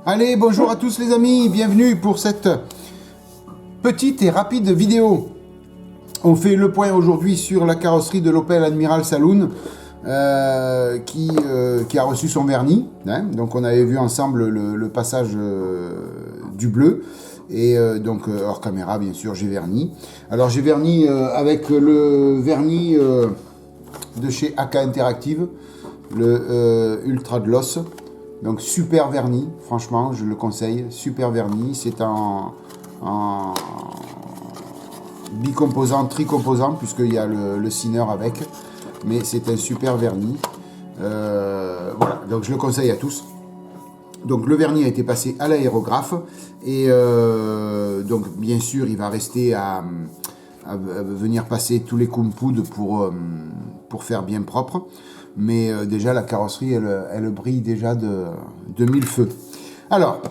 Allez, bonjour à tous les amis, bienvenue pour cette petite et rapide vidéo. On fait le point aujourd'hui sur la carrosserie de l'Opel Admiral Saloon qui a reçu son vernis. Hein. Donc on avait vu ensemble le passage du bleu. Et donc hors caméra, bien sûr, j'ai verni. Alors j'ai verni avec le vernis de chez AK Interactive, le Ultra Gloss. Donc super vernis, franchement, je le conseille, super vernis. C'est en bicomposant, tricomposant, puisqu'il y a le sineur avec. Mais c'est un super vernis. Voilà, donc je le conseille à tous. Donc le vernis a été passé à l'aérographe. Et donc bien sûr, il va rester à venir passer tous les coups de poudre pour faire bien propre. Mais déjà la carrosserie elle brille déjà de mille feux. Alors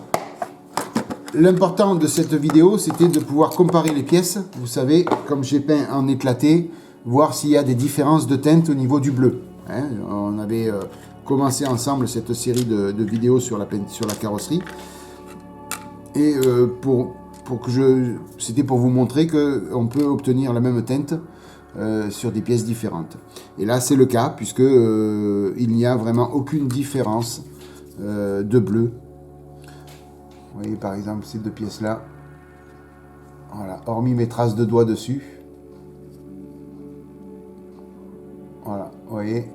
l'important de cette vidéo c'était de pouvoir comparer les pièces, vous savez, comme j'ai peint en éclaté, voir s'il y a des différences de teinte au niveau du bleu, hein. On avait commencé ensemble cette série de vidéos sur la carrosserie et c'était pour vous montrer qu'on peut obtenir la même teinte sur des pièces différentes. Et là c'est le cas puisque il n'y a vraiment aucune différence de bleu. Vous voyez par exemple ces deux pièces là, voilà, hormis mes traces de doigts dessus, voilà, vous voyez,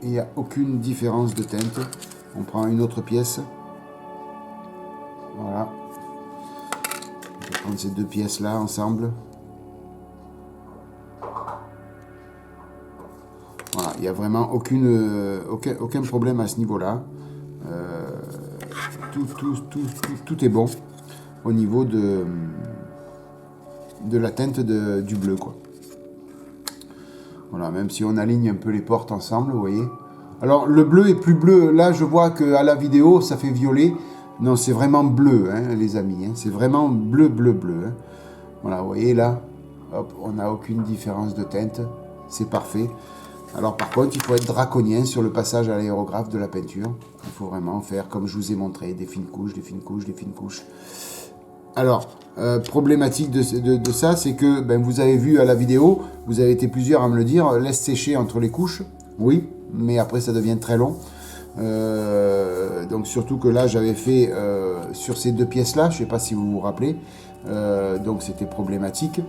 il n'y a aucune différence de teinte. On prend une autre pièce, voilà, je vais prendre ces deux pièces là ensemble. Voilà, il n'y a vraiment aucun problème à ce niveau-là. Tout est bon au niveau de la teinte du bleu, quoi. Voilà, même si on aligne un peu les portes ensemble, vous voyez. Alors, le bleu est plus bleu. Là, je vois qu'à la vidéo, ça fait violet. Non, c'est vraiment bleu, hein, les amis. Hein. C'est vraiment bleu, bleu, bleu. Hein. Voilà, vous voyez là, hop, on n'a aucune différence de teinte. C'est parfait. Alors par contre, il faut être draconien sur le passage à l'aérographe de la peinture. Il faut vraiment faire comme je vous ai montré, des fines couches, des fines couches, des fines couches. Alors, problématique de ça, c'est que ben, vous avez vu à la vidéo, vous avez été plusieurs à me le dire, laisse sécher entre les couches. Oui, mais après ça devient très long. Donc surtout que là, j'avais fait sur ces deux pièces-là, je ne sais pas si vous vous rappelez, donc c'était problématique.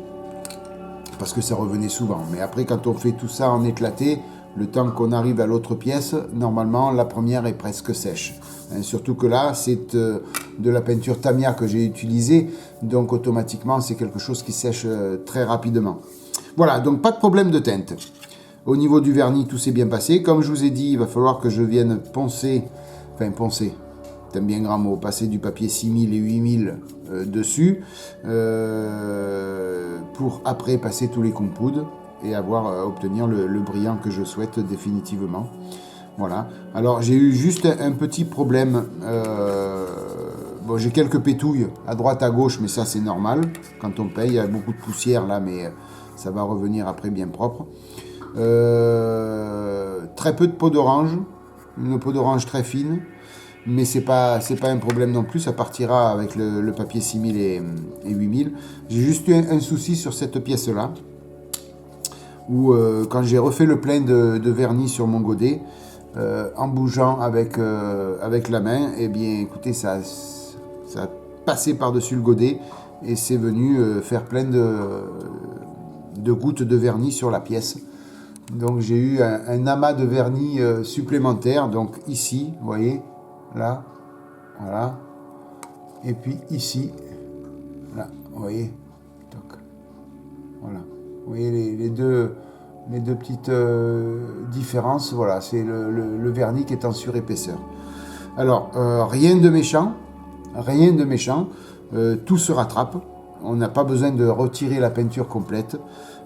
Parce que ça revenait souvent. Mais après, quand on fait tout ça en éclaté, le temps qu'on arrive à l'autre pièce, normalement, la première est presque sèche. Hein, surtout que là, c'est de la peinture Tamiya que j'ai utilisée, donc automatiquement, c'est quelque chose qui sèche très rapidement. Voilà, donc pas de problème de teinte. Au niveau du vernis, tout s'est bien passé. Comme je vous ai dit, il va falloir que je vienne poncer, c'est un bien grand mot, passer du papier 6000 et 8000 dessus, pour après passer tous les coups de poudre et obtenir le brillant que je souhaite définitivement. Voilà. Alors j'ai eu juste un petit problème. Bon, j'ai quelques pétouilles à droite à gauche, mais ça c'est normal. Quand on peint, il y a beaucoup de poussière là, mais ça va revenir après bien propre. Très peu de peau d'orange, une peau d'orange très fine. Mais c'est pas un problème non plus, ça partira avec le papier 6000 et 8000. J'ai juste eu un souci sur cette pièce-là, où quand j'ai refait le plein de vernis sur mon godet, en bougeant avec la main, eh bien écoutez, ça a passé par-dessus le godet, et c'est venu faire plein de gouttes de vernis sur la pièce. Donc j'ai eu un amas de vernis supplémentaire, donc ici, vous voyez, là, voilà, et puis ici, là, vous voyez, donc, voilà, vous voyez les deux petites différences, voilà, c'est le vernis qui est en surépaisseur. Alors, rien de méchant, tout se rattrape, on n'a pas besoin de retirer la peinture complète.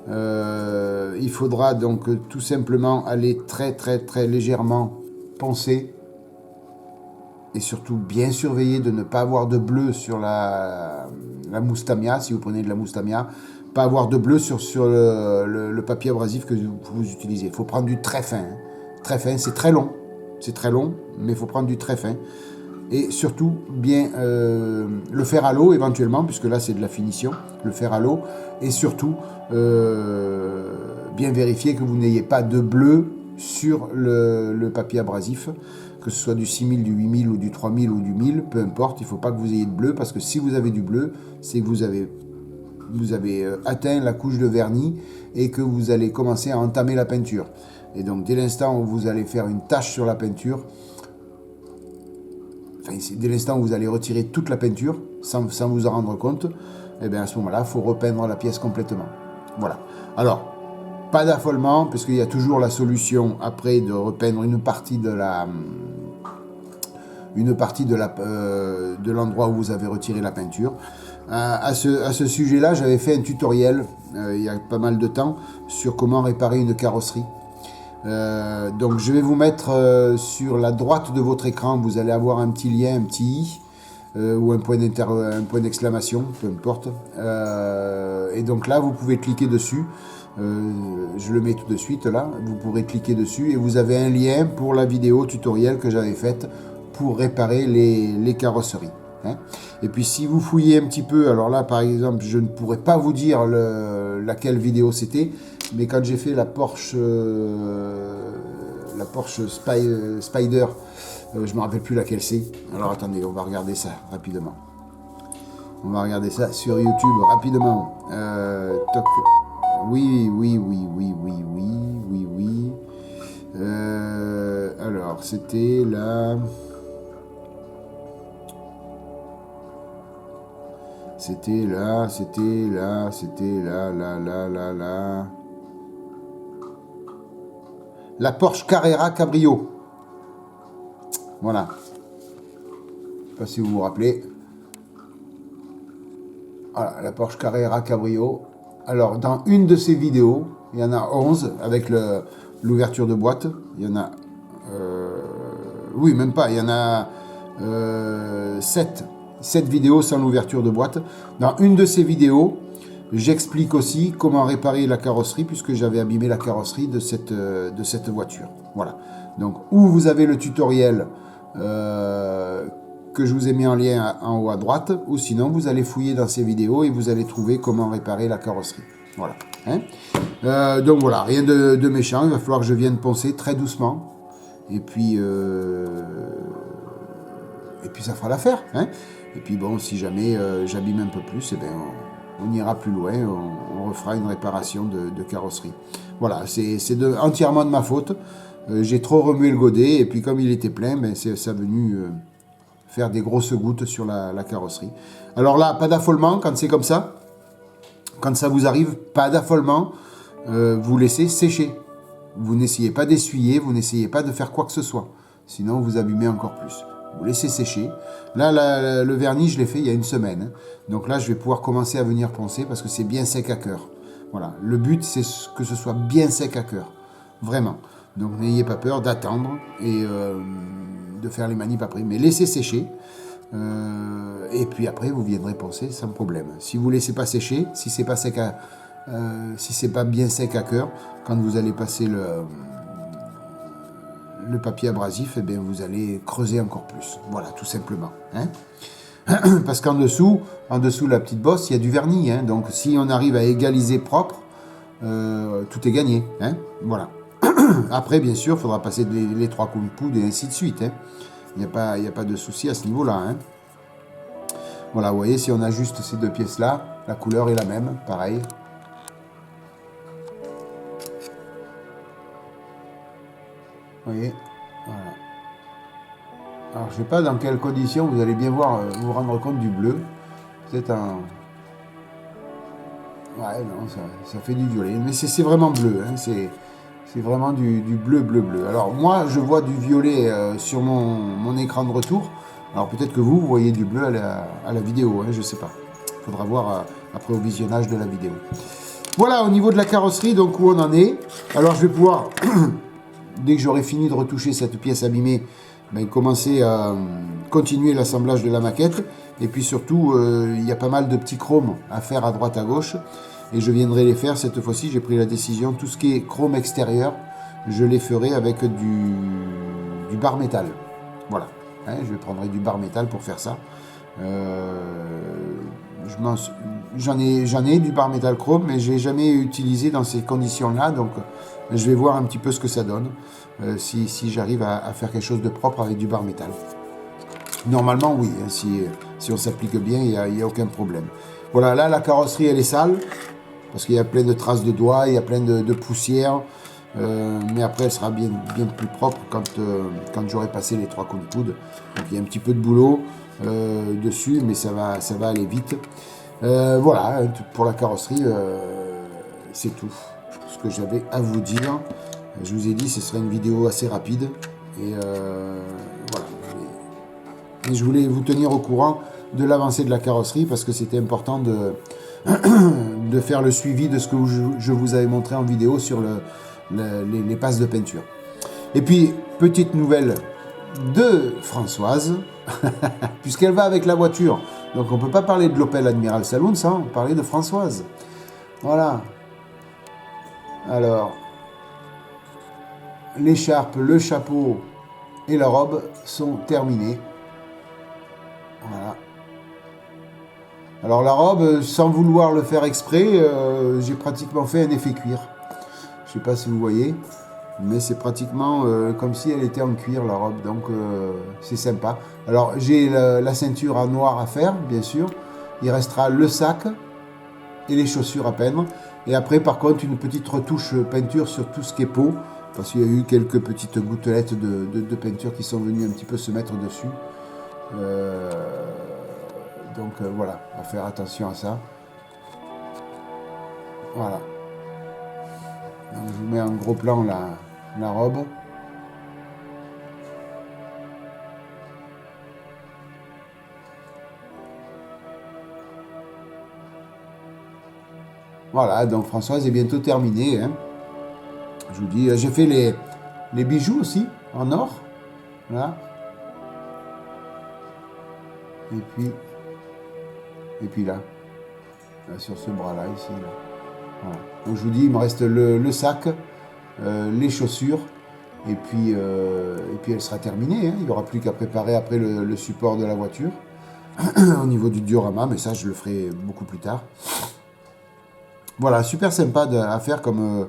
Il faudra donc tout simplement aller très légèrement poncer. Et surtout bien surveiller de ne pas avoir de bleu sur la mousse Tamiya, si vous prenez de la mousse Tamiya, pas avoir de bleu sur le papier abrasif que vous utilisez. Il faut prendre du très fin. Hein. Très fin, c'est très long, mais il faut prendre du très fin. et surtout bien le faire à l'eau éventuellement, puisque là c'est de la finition, le faire à l'eau, et surtout bien vérifier que vous n'ayez pas de bleu sur le papier abrasif, que ce soit du 6000, du 8000 ou du 3000 ou du 1000, peu importe, il ne faut pas que vous ayez de bleu, parce que si vous avez du bleu, c'est que vous avez atteint la couche de vernis et que vous allez commencer à entamer la peinture. Et donc dès l'instant où vous allez faire une tache sur la peinture, enfin, dès l'instant où vous allez retirer toute la peinture sans vous en rendre compte, et bien à ce moment-là, il faut repeindre la pièce complètement. Voilà. Alors, pas d'affolement, parce qu'il y a toujours la solution après de repeindre une partie de l'endroit où vous avez retiré la peinture. À ce sujet-là, j'avais fait un tutoriel il y a pas mal de temps sur comment réparer une carrosserie. Donc je vais vous mettre sur la droite de votre écran, vous allez avoir un petit lien, un petit i, ou un point d'exclamation, peu importe. Et donc là, vous pouvez cliquer dessus. Je le mets tout de suite là, vous pourrez cliquer dessus et vous avez un lien pour la vidéo tutoriel que j'avais faite pour réparer les carrosseries. Hein. Et puis si vous fouillez un petit peu, alors là par exemple je ne pourrais pas vous dire laquelle vidéo c'était, mais quand j'ai fait la Porsche Spider, je ne me rappelle plus laquelle c'est. Alors attendez, on va regarder ça rapidement. On va regarder ça sur YouTube rapidement. Toc. Oui. Alors, c'était là. C'était là. La Porsche Carrera Cabrio. Voilà. Je ne sais pas si vous vous rappelez. Voilà, la Porsche Carrera Cabrio. Alors, dans une de ces vidéos, il y en a 11 avec l'ouverture de boîte. Il y en a... oui, même pas. Il y en a 7 vidéos sans l'ouverture de boîte. Dans une de ces vidéos, j'explique aussi comment réparer la carrosserie, puisque j'avais abîmé la carrosserie de cette voiture. Voilà. Donc, où vous avez le tutoriel que je vous ai mis en lien en haut à droite, ou sinon vous allez fouiller dans ces vidéos et vous allez trouver comment réparer la carrosserie. Voilà. Hein, donc voilà, rien de méchant, il va falloir que je vienne poncer très doucement, et puis ça fera l'affaire. Hein. Et puis bon, si jamais j'abîme un peu plus, eh bien, on ira plus loin, on refera une réparation de carrosserie. Voilà, c'est entièrement de ma faute. J'ai trop remué le godet, et puis comme il était plein, ben, ça est venu... faire des grosses gouttes sur la carrosserie. Alors là, pas d'affolement quand c'est comme ça. Quand ça vous arrive, pas d'affolement. Vous laissez sécher. Vous n'essayez pas d'essuyer, vous n'essayez pas de faire quoi que ce soit. Sinon, vous abîmez encore plus. Vous laissez sécher. Là, le vernis, je l'ai fait il y a une semaine. Donc là, je vais pouvoir commencer à venir poncer parce que c'est bien sec à cœur. Voilà. Le but, c'est que ce soit bien sec à cœur. Vraiment. Donc n'ayez pas peur d'attendre et de faire les manips après. Mais laissez sécher. Et puis après, vous viendrez poncer sans problème. Si vous ne laissez pas sécher, si c'est pas sec si c'est pas bien sec à cœur, quand vous allez passer le papier abrasif, eh bien, vous allez creuser encore plus. Voilà, tout simplement. Hein. Parce qu'en dessous, de la petite bosse, il y a du vernis. Hein. Donc si on arrive à égaliser propre, tout est gagné. Hein. Voilà. Après, bien sûr, il faudra passer les 3 coups de poudre et ainsi de suite. Hein. Il n'y a pas de souci à ce niveau-là. Hein. Voilà, vous voyez, si on ajuste ces deux pièces-là, la couleur est la même, pareil. Vous voyez, voilà. Alors, je ne sais pas dans quelles conditions vous allez bien vous rendre compte du bleu. C'est un... Ouais, non, ça fait du violet. Mais c'est vraiment bleu, hein. C'est vraiment du bleu. Alors moi, je vois du violet sur mon écran de retour. Alors peut-être que vous voyez du bleu à la vidéo, hein, je ne sais pas. Il faudra voir après au visionnage de la vidéo. Voilà, au niveau de la carrosserie, donc où on en est. Alors je vais pouvoir, dès que j'aurai fini de retoucher cette pièce abîmée, ben, commencer à continuer l'assemblage de la maquette. Et puis surtout, il y a pas mal de petits chromes à faire à droite à gauche. Et je viendrai les faire, cette fois-ci j'ai pris la décision, tout ce qui est chrome extérieur, je les ferai avec du bar métal. Voilà. hein, je prendrai du bar métal pour faire ça. J'en ai du bar métal chrome, mais je l'ai jamais utilisé dans ces conditions-là, donc je vais voir un petit peu ce que ça donne, si j'arrive à faire quelque chose de propre avec du bar métal. Normalement, oui, hein, si on s'applique bien, il n'y a aucun problème. Voilà, là, la carrosserie, elle est sale, parce qu'il y a plein de traces de doigts, il y a plein de poussière, mais après, elle sera bien plus propre quand j'aurai passé les 3 coups de coude. Donc, il y a un petit peu de boulot dessus, mais ça va aller vite. Voilà, pour la carrosserie, c'est tout ce que j'avais à vous dire. Je vous ai dit, ce serait une vidéo assez rapide, et voilà. Et je voulais vous tenir au courant de l'avancée de la carrosserie parce que c'était important de faire le suivi de ce que je vous avais montré en vidéo sur les passes de peinture. Et puis, petite nouvelle de Françoise, puisqu'elle va avec la voiture. Donc on ne peut pas parler de l'Opel Admiral Saloon sans parler de Françoise. Voilà. Alors, l'écharpe, le chapeau et la robe sont terminés. Voilà. Alors la robe, sans vouloir le faire exprès, j'ai pratiquement fait un effet cuir. Je ne sais pas si vous voyez, mais c'est pratiquement comme si elle était en cuir la robe, donc c'est sympa. Alors j'ai la ceinture en noir à faire, bien sûr. Il restera le sac et les chaussures à peindre. Et après, par contre, une petite retouche peinture sur tout ce qui est peau, parce qu'il y a eu quelques petites gouttelettes de peinture qui sont venues un petit peu se mettre dessus. Donc voilà, à faire attention à ça. Voilà. Donc, je vous mets en gros plan la robe. Voilà, donc Françoise est bientôt terminée. Hein. Je vous dis, j'ai fait les bijoux aussi, en or. Voilà. Et puis là, sur ce bras-là, ici. Là. Voilà. Donc je vous dis, il me reste le sac, les chaussures, et puis elle sera terminée. Hein. Il n'y aura plus qu'à préparer après le support de la voiture, au niveau du diorama, mais ça je le ferai beaucoup plus tard. Voilà, super sympa à faire comme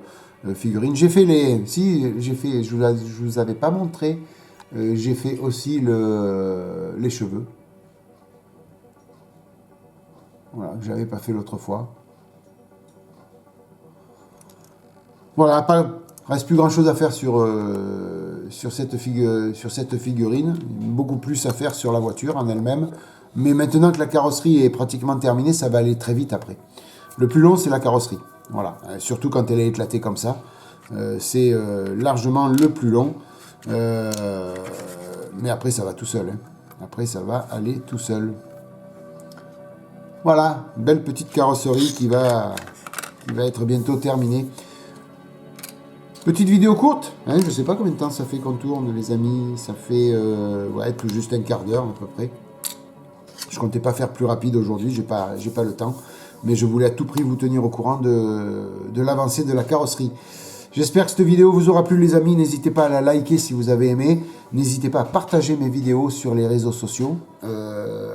figurine. J'ai fait je vous avais pas montré, j'ai fait aussi les cheveux. Voilà, que j'avais pas fait l'autre fois. Voilà, reste plus grand chose à faire sur cette figurine. Beaucoup plus à faire sur la voiture en elle-même. Mais maintenant que la carrosserie est pratiquement terminée, ça va aller très vite après. Le plus long, c'est la carrosserie. Voilà, surtout quand elle est éclatée comme ça. C'est largement le plus long. Mais après, ça va tout seul. Hein. Après, ça va aller tout seul. Voilà, belle petite carrosserie qui va être bientôt terminée. Petite vidéo courte, hein, je ne sais pas combien de temps ça fait qu'on tourne, les amis. Ça fait ouais, tout juste un quart d'heure à peu près. Je comptais pas faire plus rapide aujourd'hui, j'ai pas le temps. Mais je voulais à tout prix vous tenir au courant de l'avancée de la carrosserie. J'espère que cette vidéo vous aura plu, les amis. N'hésitez pas à la liker si vous avez aimé. N'hésitez pas à partager mes vidéos sur les réseaux sociaux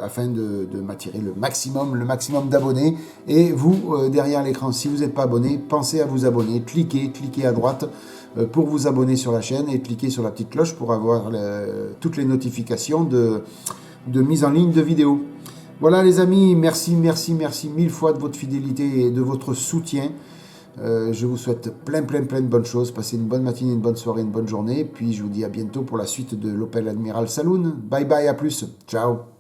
afin de m'attirer le maximum d'abonnés. Et vous, derrière l'écran, si vous n'êtes pas abonné, pensez à vous abonner. Cliquez à droite pour vous abonner sur la chaîne et cliquez sur la petite cloche pour avoir toutes les notifications de mise en ligne de vidéos. Voilà les amis, merci 1000 fois de votre fidélité et de votre soutien. Je vous souhaite plein de bonnes choses. Passez une bonne matinée, une bonne soirée, une bonne journée. Puis je vous dis à bientôt pour la suite de l'Opel Admiral Saloon. Bye bye, à plus. Ciao.